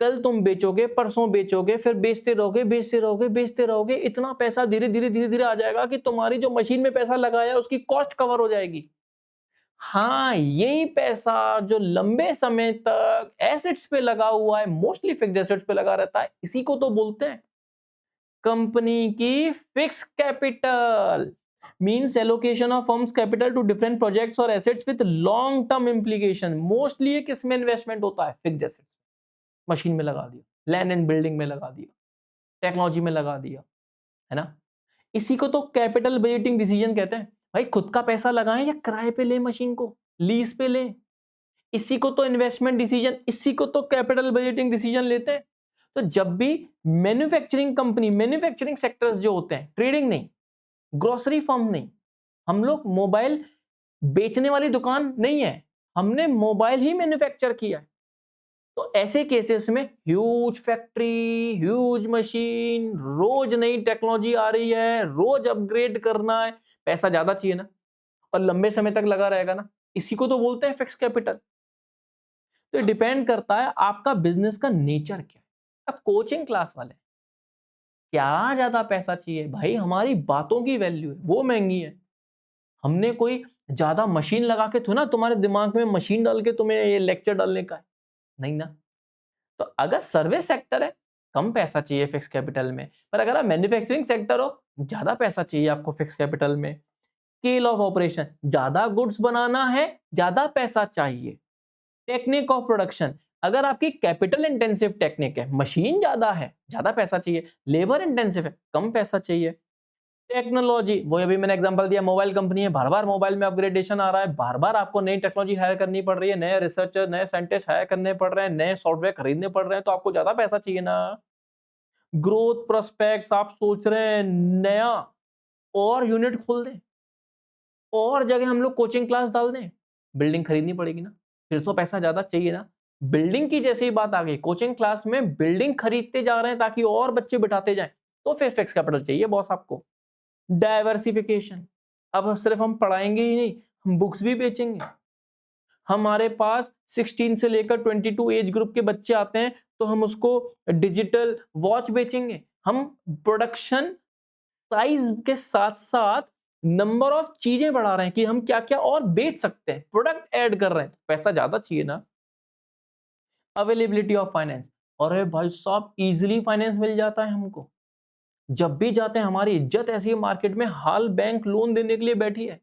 कल तुम बेचोगे, परसों बेचोगे, फिर बेचते रहोगे, बेचते रहोगे, बेचते रहोगे, इतना पैसा धीरे धीरे धीरे धीरे आ जाएगा कि तुम्हारी जो मशीन में पैसा लगाया है उसकी कॉस्ट कवर हो जाएगी। हाँ, यही पैसा जो लंबे समय तक एसेट्स पे लगा हुआ है, मोस्टली फिक्स्ड एसेट्स पे लगा रहता है, इसी को तो बोलते हैं कंपनी की fix capital. Means allocation of firm's capital to different projects और assets with long term implication. Mostly ये किसमें इन्वेस्टमेंट होता है? Fixed assets. मशीन में लगा दिया, लैंड एंड बिल्डिंग में लगा दिया, टेक्नोलॉजी में लगा दिया, है ना। इसी को तो कैपिटल बजटिंग डिसीजन कहते हैं। भाई खुद का पैसा लगाएं या किराए पे लें, मशीन को लीज पे लें, इसी को तो इन्वेस्टमेंट डिसीजन, इसी को तो कैपिटल बजटिंग डिसीजन लेते हैं। तो जब भी मैन्युफैक्चरिंग कंपनी, मैन्युफैक्चरिंग सेक्टर्स जो होते हैं, ट्रेडिंग नहीं, ग्रोसरी फर्म नहीं, हम लोग मोबाइल बेचने वाली दुकान नहीं है, हमने मोबाइल ही मैन्युफैक्चर किया है। तो ऐसे केसेस में ह्यूज फैक्ट्री, ह्यूज मशीन, रोज नई टेक्नोलॉजी आ रही है, रोज अपग्रेड करना है, पैसा ज्यादा चाहिए ना, और लंबे समय तक लगा रहेगा ना, इसी को तो बोलते हैं फिक्स कैपिटल। तो डिपेंड करता है आपका बिजनेस का नेचर क्या है। अब कोचिंग क्लास वाले क्या ज्यादा पैसा चाहिए? भाई हमारी बातों की वैल्यू है, वो महंगी है। हमने कोई ज्यादा मशीन लगा के तो ना तुम्हारे दिमाग में मशीन डाल के तुम्हें ये लेक्चर डालने का है, नहीं ना। तो अगर सर्विस सेक्टर है, कम पैसा चाहिए फिक्स कैपिटल में, पर अगर आप मैन्युफैक्चरिंग सेक्टर हो, ज्यादा पैसा चाहिए आपको फिक्स कैपिटल में। स्केल ऑफ ऑपरेशन, ज्यादा गुड्स बनाना है, ज्यादा पैसा चाहिए। टेक्निक ऑफ प्रोडक्शन, अगर आपकी कैपिटल इंटेंसिव टेक्निक है, मशीन ज्यादा है, ज्यादा पैसा चाहिए। लेबर इंटेंसिव है, कम पैसा चाहिए। टेक्नोलॉजी, वो अभी मैंने एग्जांपल दिया, मोबाइल कंपनी है, बार बार मोबाइल में अपग्रेडेशन आ रहा है, बार बार आपको नई टेक्नोलॉजी हायर करनी पड़ रही है, नए रिसर्चर, नए साइंटिस्ट हायर करने पड़ रहे हैं, नए सॉफ्टवेयर खरीदने पड़ रहे हैं, तो आपको ज्यादा पैसा चाहिए ना। ग्रोथ प्रोस्पेक्ट्स, आप सोच रहे हैं नया और यूनिट खोल दें, और जगह हम लोग कोचिंग क्लास डाल दें, बिल्डिंग खरीदनी पड़ेगी ना, फिर तो पैसा ज्यादा चाहिए ना। बिल्डिंग की जैसी बात आ गई, कोचिंग क्लास में बिल्डिंग खरीदते जा रहे हैं ताकि और बच्चे बिठाते जाएं, तो फिर फिक्स कैपिटल चाहिए बॉस आपको। डाइवर्सिफिकेशन, अब सिर्फ हम पढ़ाएंगे ही नहीं, हम बुक्स भी बेचेंगे। हमारे पास 16 से लेकर 22 एज ग्रुप के बच्चे आते हैं, तो हम उसको डिजिटल वॉच बेचेंगे। हम प्रोडक्शन साइज के साथ साथ नंबर ऑफ चीजें बढ़ा रहे हैं कि हम क्या क्या और बेच सकते हैं, प्रोडक्ट ऐड कर रहे हैं, पैसा ज्यादा चाहिए ना। अवेलेबिलिटी ऑफ फाइनेंस, अरे भाई साहब इजीली फाइनेंस मिल जाता है हमको, जब भी जाते हैं। हमारी इज्जत ऐसी है मार्केट में, हाल बैंक लोन देने के लिए बैठी है।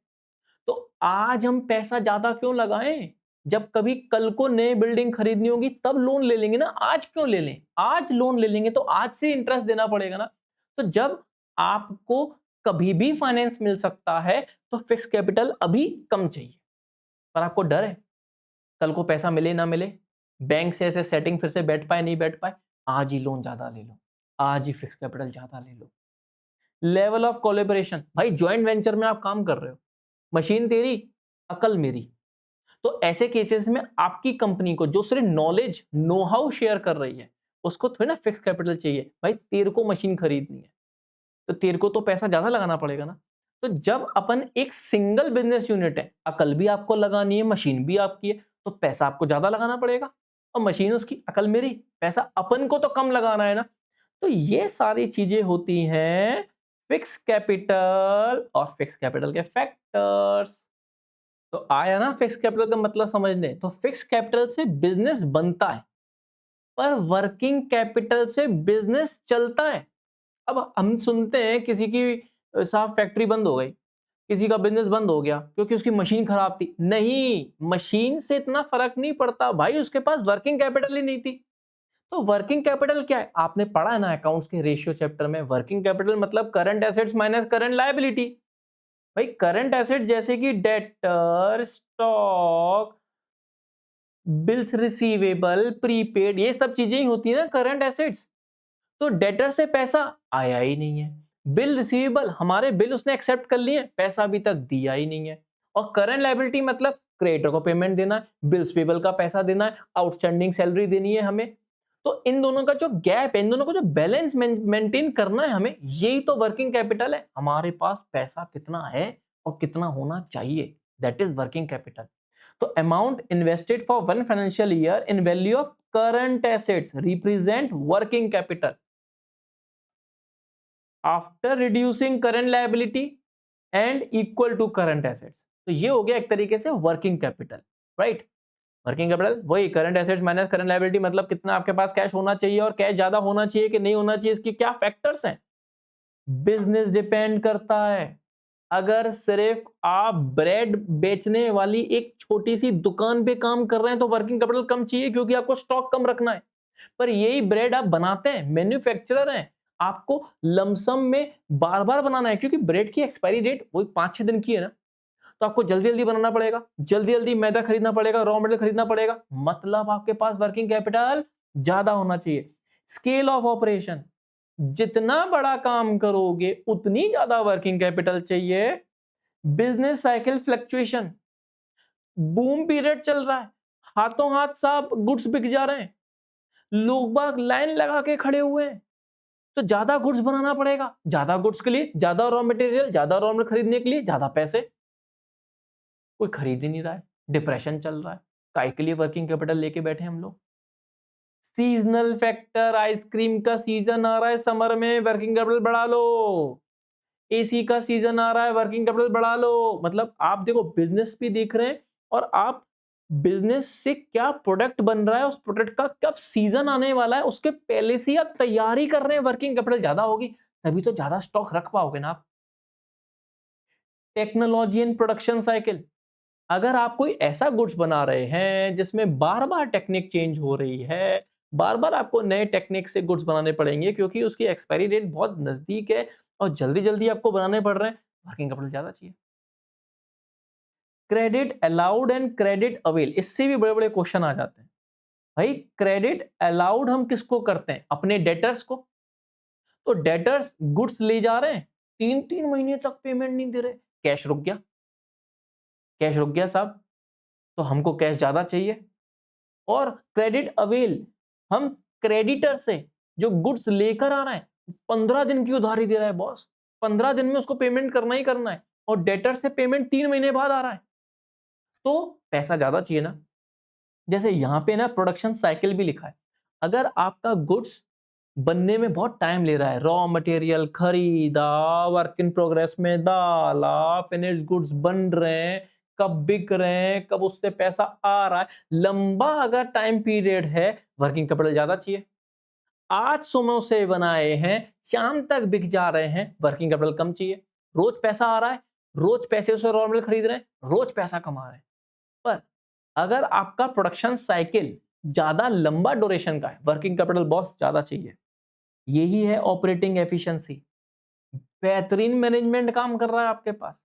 तो आज हम पैसा ज्यादा क्यों लगाएं? जब कभी कल को नए बिल्डिंग खरीदनी होगी तब लोन ले लेंगे ना, आज क्यों ले लें? आज लोन ले लेंगे तो आज से इंटरेस्ट देना पड़ेगा ना। तो जब आपको कभी भी फाइनेंस मिल सकता है, तो फिक्स कैपिटल अभी कम चाहिए। पर आपको डर है कल को पैसा मिले ना मिले, बैंक से ऐसे सेटिंग फिर से बैठ पाए नहीं बैठ पाए, आज ही लोन ज्यादा ले लो, आज ही फिक्स कैपिटल ज्यादा ले लो। लेवल ऑफ कोलैबोरेशन, भाई ज्वाइंट वेंचर में आप काम कर रहे हो, मशीन तेरी, अकल मेरी, तो ऐसे केसेस में आपकी कंपनी को जो सिर्फ नॉलेज, नो हाउ शेयर कर रही है, उसको थोड़ी ना फिक्स कैपिटल चाहिए। भाई तेरे को मशीन खरीदनी है, तो तेरे को तो पैसा ज्यादा लगाना पड़ेगा ना। तो जब अपन एक सिंगल बिजनेस यूनिट है, अकल भी आपको लगानी है, मशीन भी आपकी है, तो पैसा आपको ज्यादा लगाना पड़ेगा, और मशीन उसकी, अकल मेरी, पैसा अपन को तो कम लगाना है ना। तो ये सारी चीजें होती हैं फिक्स कैपिटल और फिक्स कैपिटल के फैक्टर्स। तो आया ना फिक्स कैपिटल का मतलब समझने। तो फिक्स कैपिटल से बिजनेस बनता है, पर वर्किंग कैपिटल से बिजनेस चलता है। अब हम सुनते हैं किसी की साहब फैक्ट्री बंद हो गई, किसी का बिजनेस बंद हो गया क्योंकि उसकी मशीन खराब थी। नहीं, मशीन से इतना फर्क नहीं पड़ता भाई, उसके पास वर्किंग कैपिटल ही नहीं थी। तो वर्किंग कैपिटल क्या है? आपने पढ़ा है ना अकाउंट्स के रेशियो चैप्टर में, वर्किंग कैपिटल मतलब current assets minus current liability. भाई करंट एसेट जैसे कि debtor, stock, bills receivable, prepaid, ये सब चीजें ही होती है ना करंट एसेट्स। तो डेटर से पैसा आया ही नहीं है, बिल रिसीवेबल, हमारे बिल उसने एक्सेप्ट कर लिए, पैसा अभी तक दिया ही नहीं है। और करंट लायबिलिटी मतलब क्रेडिटर को पेमेंट देना है, बिल्स पेबल का पैसा देना है, आउटस्टैंडिंग सैलरी देनी है हमें। तो इन दोनों का जो गैप है, इन दोनों का जो बैलेंस मेंटेन करना है हमें, यही तो वर्किंग कैपिटल है। हमारे पास पैसा कितना है और कितना होना चाहिए, दैट इज वर्किंग कैपिटल। तो amount invested for one financial year in value of current assets represent working capital after reducing current liability and equal to current assets. तो ये हो गया एक तरीके से working capital, right. Working capital वही current assets minus current liability, मतलब कितना आपके पास कैश होना चाहिए और कैश ज्यादा होना चाहिए कि नहीं होना चाहिए, इसके क्या फैक्टर्स हैं। बिजनेस डिपेंड करता है। अगर सिर्फ आप ब्रेड बेचने वाली एक छोटी सी दुकान पे काम कर रहे हैं तो वर्किंग कैपिटल कम चाहिए, क्योंकि आपको स्टॉक कम रखना है। पर यही ब्रेड आप बनाते हैं, मैन्युफैक्चरर हैं, आपको लमसम में बार बार बनाना है, क्योंकि ब्रेड की एक्सपायरी डेट वही 5-6 दिन की है ना। तो आपको जल्दी जल्दी बनाना पड़ेगा, जल्दी जल्दी मैदा खरीदना पड़ेगा, रॉ मटेरियल खरीदना पड़ेगा, मतलब आपके पास वर्किंग कैपिटल ज्यादा होना चाहिए। स्केल ऑफ ऑपरेशन, जितना बड़ा काम करोगे उतनी ज्यादा वर्किंग कैपिटल चाहिए। Business cycle fluctuation, boom period चल रहा है, हाथों हाथ सब गुड्स बिक जा रहे हैं, लोग बाग लाइन लगा के खड़े हुए हैं, तो ज्यादा गुड्स बनाना पड़ेगा। ज्यादा गुड्स के लिए ज्यादा रॉ मटेरियल, ज्यादा रॉ मटेरियल खरीदने के लिए ज्यादा पैसे। कोई खरीद ही नहीं रहा है, डिप्रेशन चल रहा है, काय के लिए वर्किंग कैपिटल लेके बैठे हम लोग। सीजनल फैक्टर, आइसक्रीम का सीजन आ रहा है समर में, वर्किंग कैपिटल बढ़ा लो। एसी का सीजन आ रहा है, वर्किंग कैपिटल बढ़ा लो। मतलब आप देखो बिजनेस भी देख रहे हैं, और आप बिजनेस से क्या प्रोडक्ट बन रहा है, उस प्रोडक्ट का कब सीजन आने वाला है, उसके पहले से आप तैयारी कर रहे हैं, वर्किंग कैपिटल ज्यादा होगी, तभी तो ज्यादा स्टॉक रख पाओगे ना आप। टेक्नोलॉजी एंड प्रोडक्शन साइकिल, अगर आप कोई ऐसा गुड्स बना रहे हैं जिसमें बार बार टेक्निक चेंज हो रही है, बार बार आपको नए टेक्निक से गुड्स बनाने पड़ेंगे, क्योंकि उसकी एक्सपायरी डेट बहुत नजदीक है और जल्दी जल्दी आपको बनाने पड़ रहे हैं, वर्किंग कैपिटल ज्यादा चाहिए। Credit allowed and credit avail, इससे भी बड़े बड़े क्वेश्चन आ जाते हैं। भाई क्रेडिट अलाउड हम किसको करते हैं, अपने डेटर्स को। तो डेटर्स गुड्स ले जा रहे हैं, 3-3 महीने तक पेमेंट नहीं दे रहे, कैश रुक गया, कैश रुक गया साहब, तो हमको कैश ज्यादा चाहिए। और क्रेडिट अवेल, हम क्रेडिटर से जो गुड्स लेकर आ रहा है, 15 दिन की उधारी दे रहा है बॉस, 15 दिन में उसको पेमेंट करना ही करना है, और डेटर से पेमेंट 3 महीने बाद आ रहा है, तो पैसा ज्यादा चाहिए ना। जैसे यहां पे ना प्रोडक्शन साइकिल भी लिखा है, अगर आपका गुड्स बनने में बहुत टाइम ले रहा है, रॉ मटेरियल खरीदा, वर्क इन प्रोग्रेस में डाला, फिनिश गुड्स बन रहे हैं, कब बिक रहे हैं, कब उससे पैसा आ रहा है, लंबा अगर टाइम पीरियड है, वर्किंग कैपिटल ज्यादा चाहिए। आज समोसे बनाए हैं, शाम तक बिक जा रहे हैं, वर्किंग कैपिटल कम चाहिए। रोज पैसा आ रहा है, रोज पैसे से रॉ मटेरियल खरीद रहे हैं, रोज पैसा कमा रहे हैं। पर अगर आपका प्रोडक्शन साइकिल ज्यादा लंबा ड्यूरेशन का है, वर्किंग कैपिटल बॉस ज्यादा चाहिए। यही है ऑपरेटिंग एफिशिएंसी, बेहतरीन मैनेजमेंट काम कर रहा है आपके पास,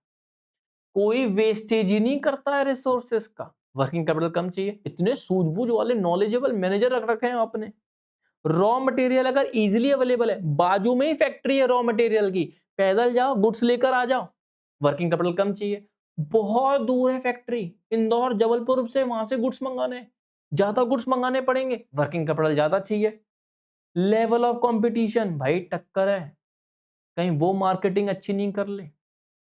कोई वेस्टेज ही नहीं करता है रिसोर्सेस का, वर्किंग कैपिटल कम चाहिए। इतने सूझबूझ वाले नॉलेजेबल मैनेजर रख रखे हैं आपने। रॉ मटेरियल अगर इजीली अवेलेबल है, बाजू में ही फैक्ट्री है रॉ मटेरियल की, पैदल जाओ गुड्स लेकर आ जाओ, वर्किंग कैपिटल कम चाहिए। बहुत दूर है फैक्ट्री, इंदौर जबलपुर से, वहां से गुड्स मंगाने हैं, ज्यादा गुड्स मंगाने पड़ेंगे, वर्किंग कैपिटल ज्यादा चाहिए। लेवल ऑफ कंपटीशन, भाई टक्कर है, कहीं वो मार्केटिंग अच्छी नहीं कर ले,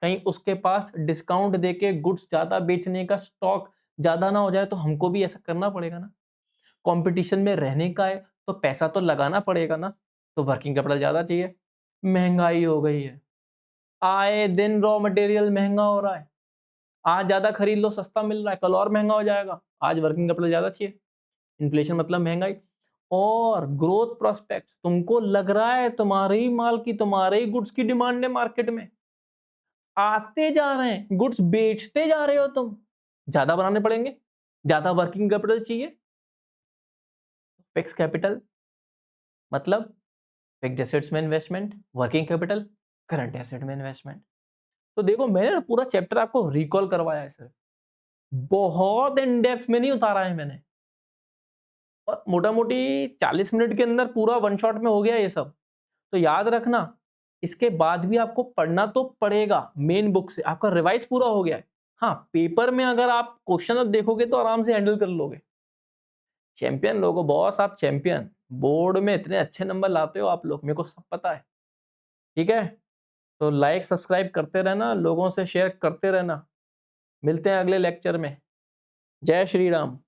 कहीं उसके पास डिस्काउंट देके गुड्स ज्यादा बेचने का स्टॉक ज्यादा ना हो जाए, तो हमको भी ऐसा करना पड़ेगा ना। कंपटीशन में रहने का है तो पैसा तो लगाना पड़ेगा ना, तो वर्किंग कैपिटल ज्यादा चाहिए। महंगाई हो गई है, आए दिन रॉ मटेरियल महंगा हो रहा है, आज ज्यादा खरीद लो सस्ता मिल रहा है, कल और महंगा हो जाएगा, आज वर्किंग कैपिटल ज्यादा चाहिए। इन्फ्लेशन मतलब महंगाई। और ग्रोथ प्रोस्पेक्ट्स, तुमको लग रहा है तुम्हारे ही माल की, तुम्हारे ही गुड्स की डिमांड है मार्केट में, आते जा रहे हैं गुड्स, बेचते जा रहे हो तुम, ज्यादा बनाने पड़ेंगे, ज्यादा वर्किंग कैपिटल चाहिए। फिक्स कैपिटल मतलब फिक्स्ड एसेट्स में investment, working capital current asset में इन्वेस्टमेंट। तो देखो मैंने ना पूरा चैप्टर आपको रिकॉल करवाया है सर, बहुत इन डेप्थ में नहीं उतारा है मैंने, और मोटा मोटी 40 मिनट के अंदर पूरा वन शॉट में हो गया ये सब। तो याद रखना, इसके बाद भी आपको पढ़ना तो पड़ेगा मेन बुक से, आपका रिवाइज पूरा हो गया है। हाँ, पेपर में अगर आप क्वेश्चन अब देखोगे तो आराम से हैंडल कर लोगे। चैंपियन लोगो बॉस, आप चैंपियन, बोर्ड में इतने अच्छे नंबर लाते हो आप लोग, मेरे को सब पता है। ठीक है, तो लाइक सब्सक्राइब करते रहना, लोगों से शेयर करते रहना। मिलते हैं अगले लेक्चर में। जय श्री राम।